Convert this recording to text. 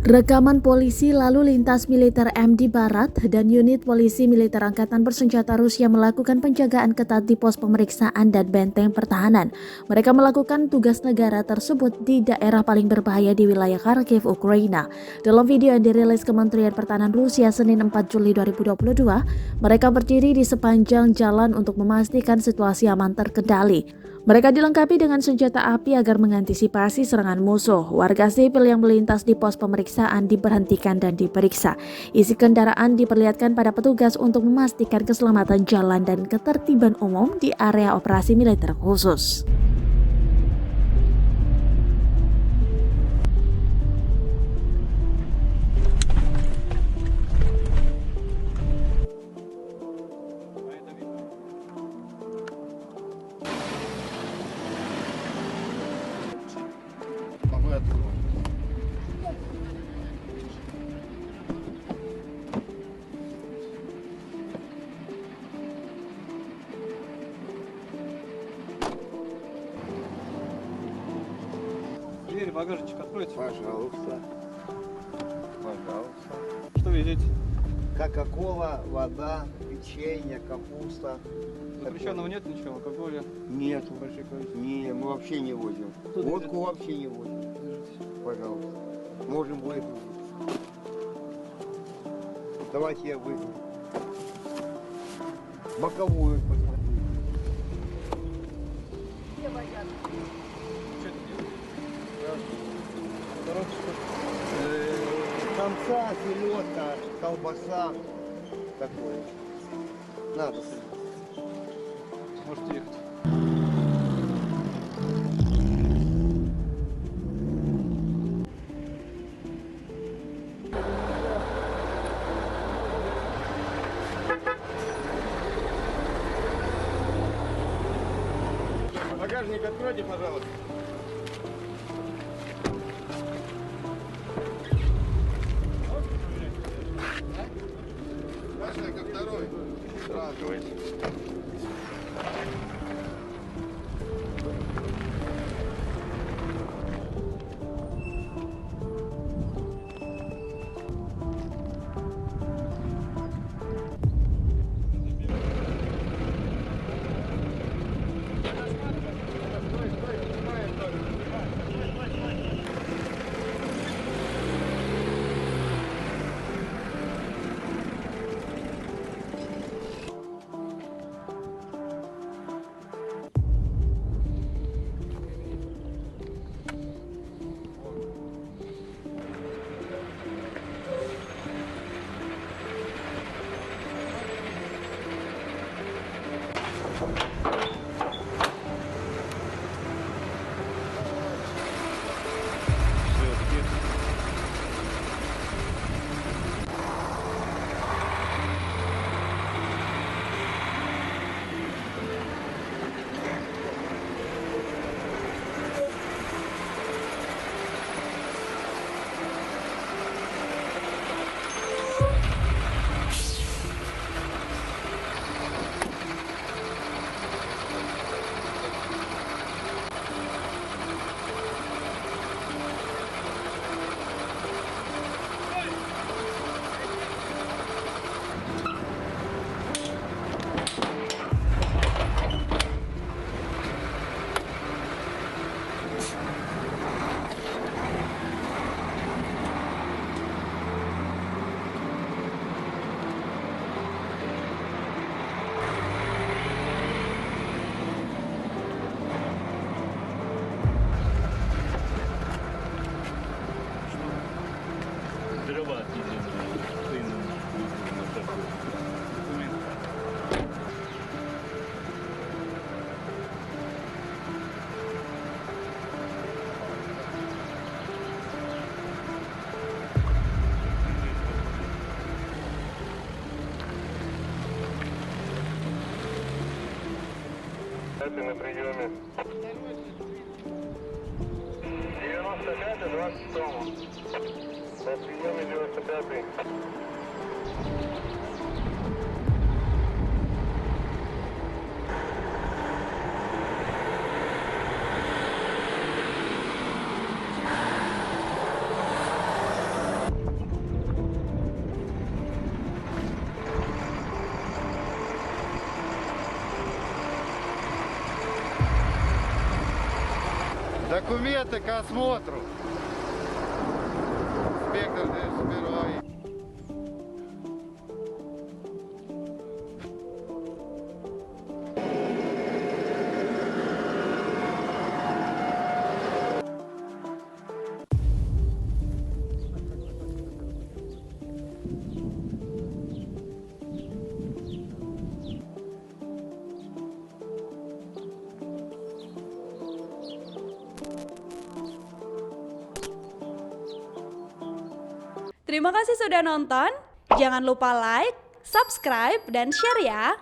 Rekaman polisi lalu lintas militer MD Barat dan unit polisi militer angkatan bersenjata Rusia melakukan penjagaan ketat di pos pemeriksaan dan benteng pertahanan. Mereka melakukan tugas negara tersebut di daerah paling berbahaya di wilayah Kharkiv, Ukraina. Dalam video yang dirilis Kementerian Pertahanan Rusia Senin 4 Juli 2022, mereka berdiri di sepanjang jalan untuk memastikan situasi aman terkendali. Mereka dilengkapi dengan senjata api agar mengantisipasi serangan musuh. Warga sipil yang melintas di pos pemeriksaan diberhentikan dan diperiksa. Isi kendaraan diperlihatkan pada petugas untuk memastikan keselamatan jalan dan ketertiban umum di area operasi militer khusus. Дверь, багажничек откроется? Пожалуйста. Пожалуйста. Что везете? Кока-кола, вода, печенье, капуста. Запрещенного нет ничего, алкоголя? Нет. Не, мы вообще не возим. Водку вообще не возим. Пожалуйста. Можем вызвать. Давайте я вызову. Боковую посмотрю. Самса, селедка, колбаса. Такое. Надо. Можете ехать. Багажник откройте, пожалуйста. Как второй. Сразу. На приеме. 95 и 27. На приеме 95. Документы к осмотру. Инспектор ДСБР. Terima kasih sudah nonton. Jangan lupa like, subscribe, dan share ya.